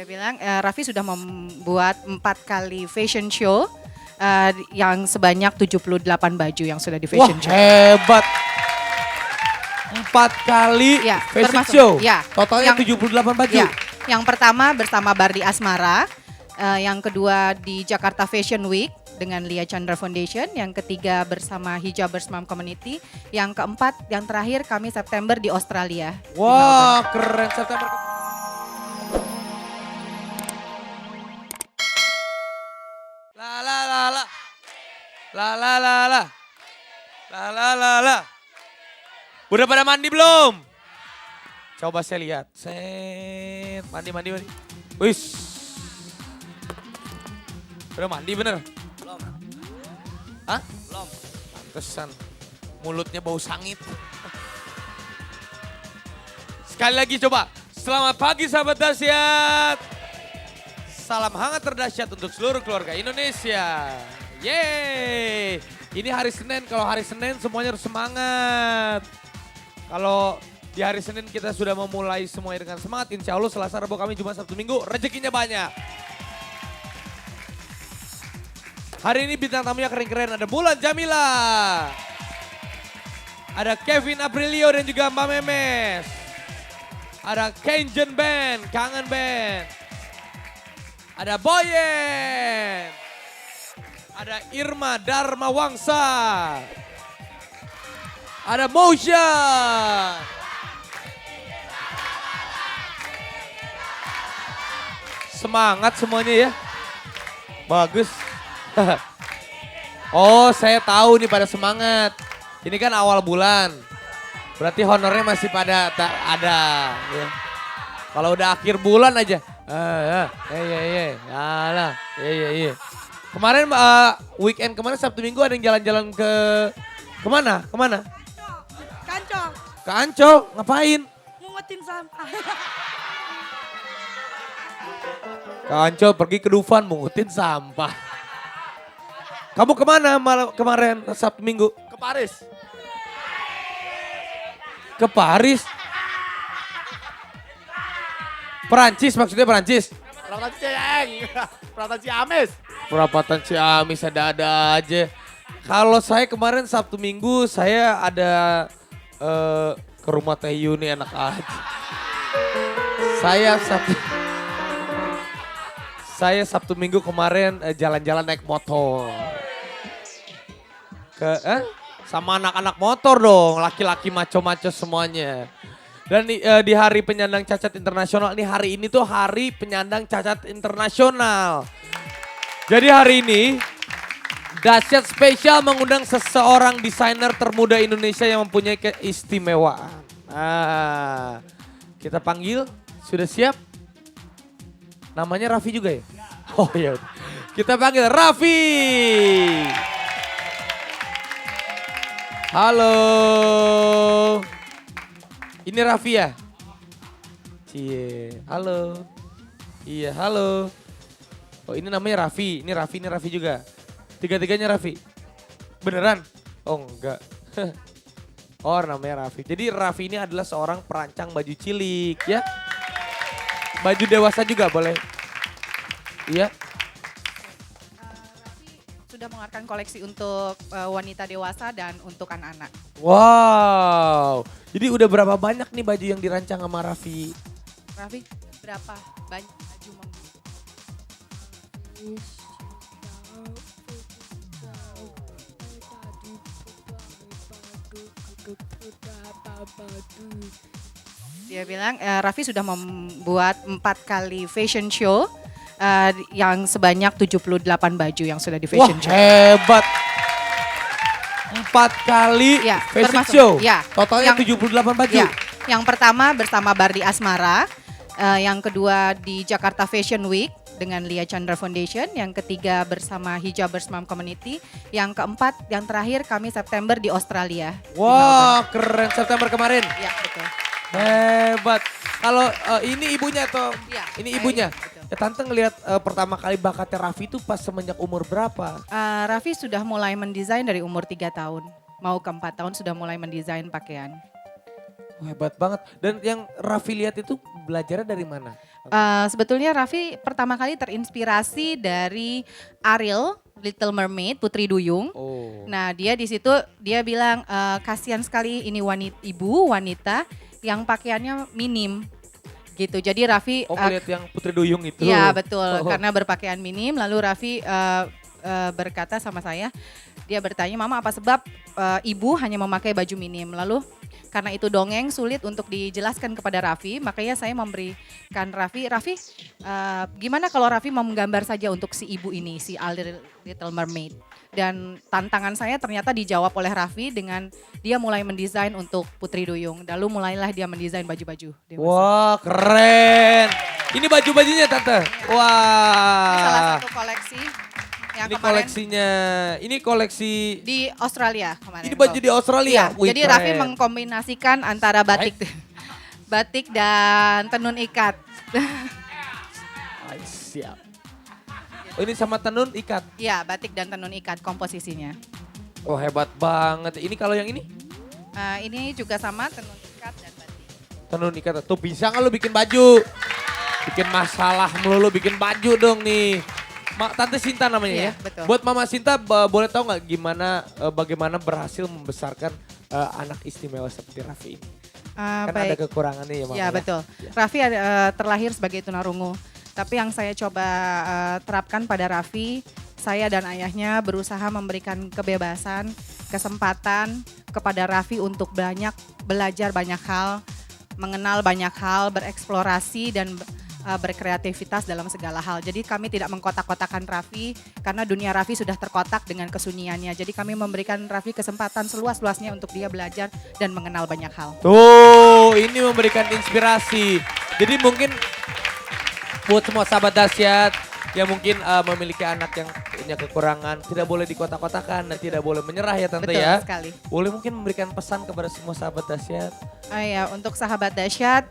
Dia bilang Raffi sudah membuat 4 kali fashion show yang sebanyak 78 baju yang sudah di Wah fashion show. hebat. 4 kali Ya, fashion termasuk, show. ya. Totalnya Yang- 78 baju. Ya, yang pertama bersama Bardi Asmara, yang kedua di Jakarta Fashion Week dengan Lia Chandra Foundation, yang ketiga bersama Hijabers Mom Community, yang keempat, yang terakhir kami September di Australia. di Melbourne. Wah keren September. La la la la. La la la la. La la la la. Udah pada mandi belum? Coba saya lihat. Set. Mandi. Wis. Udah mandi bener? Belum. Hah? Belum. Pantesan. Mulutnya bau sangit. Sekali lagi coba. Selamat pagi sahabat dahsyat. Salam hangat terdahsyat untuk seluruh keluarga Indonesia. Yeay. Ini hari Senin, kalau hari Senin semuanya harus semangat. Kalau di hari Senin kita sudah memulai semuanya dengan semangat. Insya Allah Selasa, Rabu, Kamis, Jumat, Sabtu, Minggu rezekinya banyak. Hari ini bintang tamunya keren-keren. Ada Mulan Jamila. Ada Kevin Aprilio dan juga Mbak Memes. Ada Kenjen Band, Kangen Band. Ada Boyen. Ada Irma Dharma Wangsa. Ada Motion. Semangat semuanya ya. Bagus. Oh, saya tahu nih pada semangat. Ini kan awal bulan. Berarti honornya masih pada ada. Ya. Kalau udah akhir bulan aja. Iya. Kemarin weekend kemarin Sabtu Minggu ada yang jalan-jalan ke kemana? Kancol, Ke Ancol, ngapain? mungutin sampah. Ke Ancol pergi ke Dufan mungutin sampah. Kamu kemana kemarin Sabtu Minggu? Ke Paris. Ke Paris? Perancis maksudnya Perancis? Perapatan Cieng. Perapatan Ciamis. Perapatan Ciamis ada-ada aja. Kalau saya kemarin Sabtu Minggu saya ada ke rumah Teh Yuni enak aja. Saya Sabtu Minggu kemarin jalan-jalan naik motor. Sama anak-anak motor dong, laki-laki maco-maco semuanya. Dan di Hari Penyandang Cacat Internasional, ini hari ini tuh Hari Penyandang Cacat Internasional. Jadi hari ini Dahsyat spesial mengundang seseorang desainer termuda Indonesia yang mempunyai keistimewaan. Kita panggil, sudah siap? Namanya Raffi juga ya? Oh iya. Kita panggil Raffi. Halo. Ini Raffi ya? Cie, halo. Iya, halo. Oh ini namanya Raffi, ini Raffi juga. Tiga-tiganya Raffi. Beneran? Oh enggak. Oh namanya Raffi. Jadi Raffi ini adalah seorang perancang baju cilik ya. Baju dewasa juga boleh. Iya. Raffi sudah mengeluarkan koleksi untuk wanita dewasa dan untuk anak-anak. Wow. Jadi udah berapa banyak nih baju yang dirancang sama Raffi? Raffi, berapa banyak baju Dia bilang Raffi sudah membuat 4 kali fashion show yang sebanyak 78 baju yang sudah di fashion Wah show. hebat. 4 kali Ya, fashion termasuk, show. ya. Totalnya Yang- 78 baju. Ya, yang pertama bersama Bardi Asmara, yang kedua di Jakarta Fashion Week dengan Lia Chandra Foundation, yang ketiga bersama Hijabers Mom Community, yang keempat, yang terakhir kami September di Australia. di Wah keren September kemarin. Melbourne. Ya, betul. Hebat. Kalau ini ibunya atau Ya, ini ibunya? betul. Ya tante ngelihat pertama kali bakatnya Raffi itu pas semenjak umur berapa? Raffi sudah mulai mendesain dari umur 3 tahun. Mau ke 4 tahun sudah mulai mendesain pakaian. Wah, hebat banget. Dan yang Raffi lihat itu belajarnya dari mana? Sebetulnya Raffi pertama kali terinspirasi dari Ariel, Little Mermaid, Putri Duyung. Oh. Nah dia di situ dia bilang kasihan sekali ini ibu wanita yang pakaiannya minim gitu. Jadi Raffi Lihat yang Putri Duyung itu. iya betul, Oh. karena berpakaian minim. Lalu Raffi berkata sama saya, dia bertanya, Mama apa sebab ibu hanya memakai baju minim? Lalu karena itu dongeng sulit untuk dijelaskan kepada Raffi, makanya saya memberikan Raffi, gimana kalau Raffi mau menggambar saja untuk si ibu ini, si Little Mermaid. Dan tantangan saya ternyata dijawab oleh Raffi dengan dia mulai mendesain untuk Putri Duyung. Lalu mulailah dia mendesain baju-baju dewasa. Wah keren. Ini baju-bajunya Tante. Salah Wah. satu koleksi yang Ini kemarin koleksinya. Ini koleksi. di Australia kemarin. Ini baju di Australia. Iya, Wih, jadi Raffi keren. mengkombinasikan antara batik batik dan tenun ikat. Ay, siap. Oh, ini sama tenun ikat. Iya, batik dan tenun ikat komposisinya. Oh hebat banget. Ini kalau yang ini? Ini juga sama tenun ikat dan batik. Tenun ikat. Tuh bisa nggak lu bikin baju? Bikin masalah melulu bikin baju dong nih. Tante Sinta namanya Iya, ya. betul. Buat Mama Sinta boleh tahu nggak bagaimana berhasil membesarkan anak istimewa seperti Raffi ini? Kan ada kekurangannya ya Mama. Ya betul. Ya. Raffi terlahir sebagai tunarungu. Tapi yang saya coba terapkan pada Raffi, saya dan ayahnya berusaha memberikan kebebasan, kesempatan kepada Raffi untuk belajar banyak hal, mengenal banyak hal, bereksplorasi dan berkreativitas dalam segala hal. Jadi kami tidak mengkotak-kotakan Raffi karena dunia Raffi sudah terkotak dengan kesunyiannya. Jadi kami memberikan Raffi kesempatan seluas-luasnya untuk dia belajar dan mengenal banyak hal. Tuh, ini memberikan inspirasi. Jadi mungkin buat semua sahabat dahsyat yang mungkin memiliki anak yang punya kekurangan, tidak boleh dikotak-kotakan dan tidak boleh menyerah ya Tante Betul ya. sekali. Boleh mungkin memberikan pesan kepada semua sahabat dahsyat. Ya, untuk sahabat dahsyat,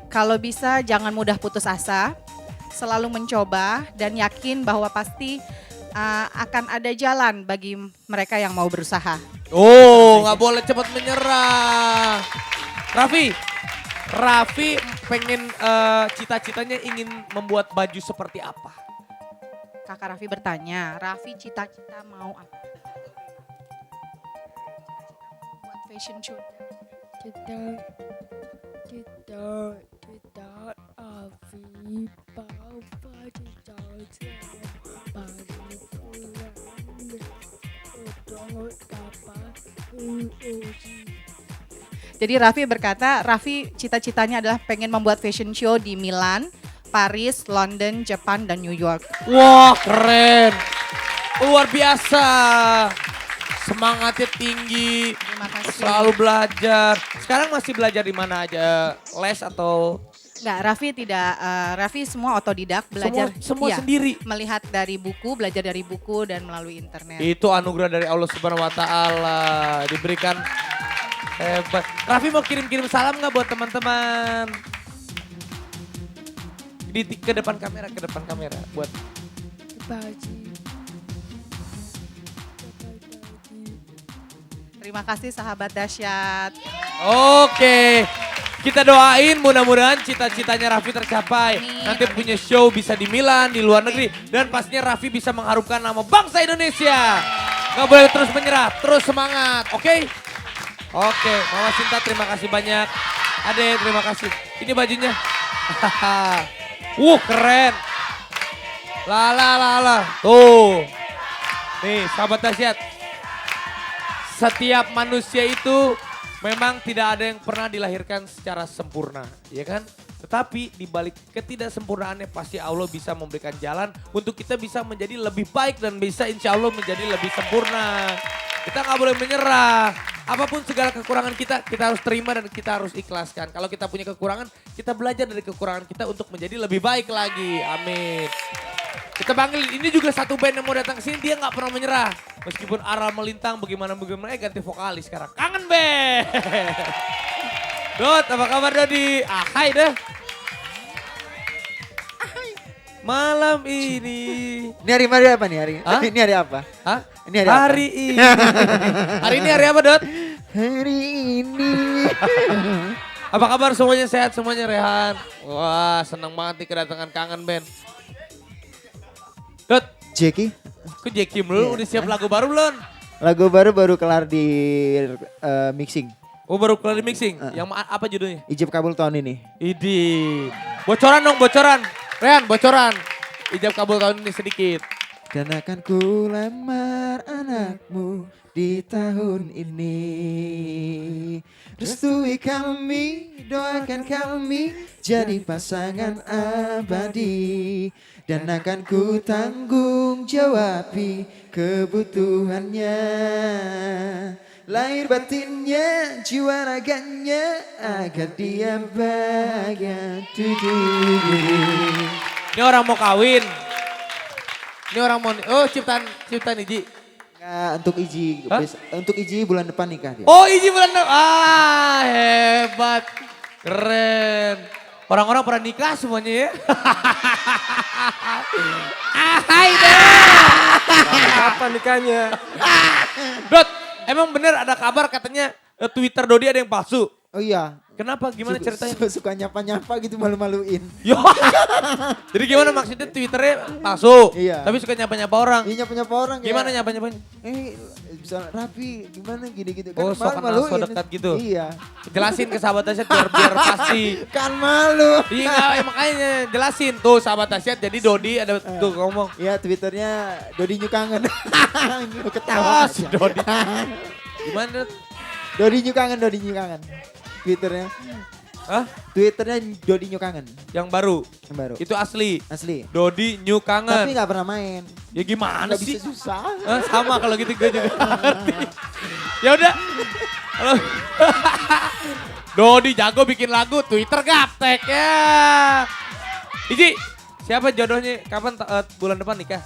kalau bisa jangan mudah putus asa, selalu mencoba dan yakin bahwa pasti akan ada jalan bagi mereka yang mau berusaha. Oh, nggak boleh cepat menyerah. Raffi pengen cita-citanya ingin membuat baju seperti apa? Kakak Raffi bertanya, Raffi cita-cita mau apa? Buat fashion show. Kita Avi Papa Cita Bari Pulang Udang Papa Uji. Jadi Raffi berkata, Raffi cita-citanya adalah pengen membuat fashion show di Milan, Paris, London, Jepang, dan New York. Wah keren, luar biasa. Semangatnya tinggi, Terima kasih. selalu belajar. Sekarang masih belajar di mana aja? Les atau? Enggak, Raffi tidak, Raffi semua otodidak, belajar. Semua Iya, sendiri. melihat dari buku, belajar dari buku dan melalui internet. Itu anugerah dari Allah Subhanahu Wa Taala. Diberikan hebat. Raffi mau kirim-kirim salam nggak buat teman-teman? Ke depan kamera buat. Baji. Terima kasih sahabat dahsyat. Oke. Kita doain mudah-mudahan cita-citanya Raffi tercapai. Amin. Nanti punya show bisa di Milan, di luar negeri. Dan pastinya Raffi bisa mengharumkan nama bangsa Indonesia. Gak boleh terus menyerah, terus semangat. Oke? Oke, Mama Sinta terima kasih banyak. Ade terima kasih. Ini bajunya. Keren. Lah. Tuh. Nih sahabat dahsyat. Setiap manusia itu memang tidak ada yang pernah dilahirkan secara sempurna, ya kan? Tetapi di balik ketidaksempurnaannya pasti Allah bisa memberikan jalan untuk kita bisa menjadi lebih baik dan bisa insya Allah menjadi lebih sempurna. Kita nggak boleh menyerah. Apapun segala kekurangan kita harus terima dan kita harus ikhlaskan. Kalau kita punya kekurangan, kita belajar dari kekurangan kita untuk menjadi lebih baik lagi. Amin. Kita panggil, ini juga satu band yang mau datang ke sini, dia nggak pernah menyerah. Meskipun aral melintang, bagaimana ganti vokalis sekarang. Kangen band. Dot, apa kabar Dodi? Hai dah. Malam ini. Ini hari apa nih hari? Hah? Ini hari apa? Hah? Ini hari apa? Hari ini. Hari ini hari apa Dot? Hari ini. Apa kabar semuanya, sehat semuanya Rehan? Wah senang banget nih kedatangan Kangen Band. Dot, Jeki, kok Jeki belum? Iya. Udah siap lagu baru belum? lagu baru kelar di mixing. Oh baru kelar di mixing? Yang apa judulnya? Ijab kabul tahun ini. Idi. Bocoran dong, bocoran. Rehan, bocoran. Ijab kabul tahun ini sedikit. Dan akan ku lamar anakmu di tahun ini. Restui kami, doakan kami jadi pasangan abadi. Dan akan ku tanggung jawabi kebutuhannya. Lahir batinnya, jiwa raganya agar dia bahagia. Ini orang mau kawin. Ini orang mau, oh ciptaan Iji. Nggak, untuk Iji, Hah? untuk Iji bulan depan nikah dia. Oh Iji bulan depan, hebat, keren. Orang-orang pernah nikah semuanya ya. Hai Kapan nikahnya? Dot, emang bener ada kabar katanya Twitter Dodi ada yang palsu. Oh iya. Kenapa? Gimana ceritanya? Suka nyapa-nyapa gitu malu-maluin. Yo. Jadi gimana maksudnya Twitternya palsu? Iya. Tapi suka nyapa-nyapa orang. Iya nyapa-nyapa orang. Gimana ya. nyapa-nyapanya? Bisa rapi gimana gini-gitu. Oh, sok kenal, sok dekat gitu. Iya. Jelasin ke sahabat Asyad biar pasti. Kan malu. Iya nggak, makanya jelasin tuh sahabat Asyad. Jadi Dodi ada tuh ngomong. Iya Twitternya Dodi Nyukangen. Oh Ketawa. si Dodi. Gimana? Dodi Nyukangen. Twitternya. Hah? Twitternya Dodi Nyukangen. Yang baru? Yang baru. Itu asli? Asli. Dodi New Kangen. Tapi gak pernah main. Ya gimana Gak sih? bisa susah. Sama kalau gitu gue juga nggak ngerti. Ya udah. Halo. Dodi jago bikin lagu, Twitter gaptek ya. Iji, siapa jodohnya? Kapan bulan depan nikah?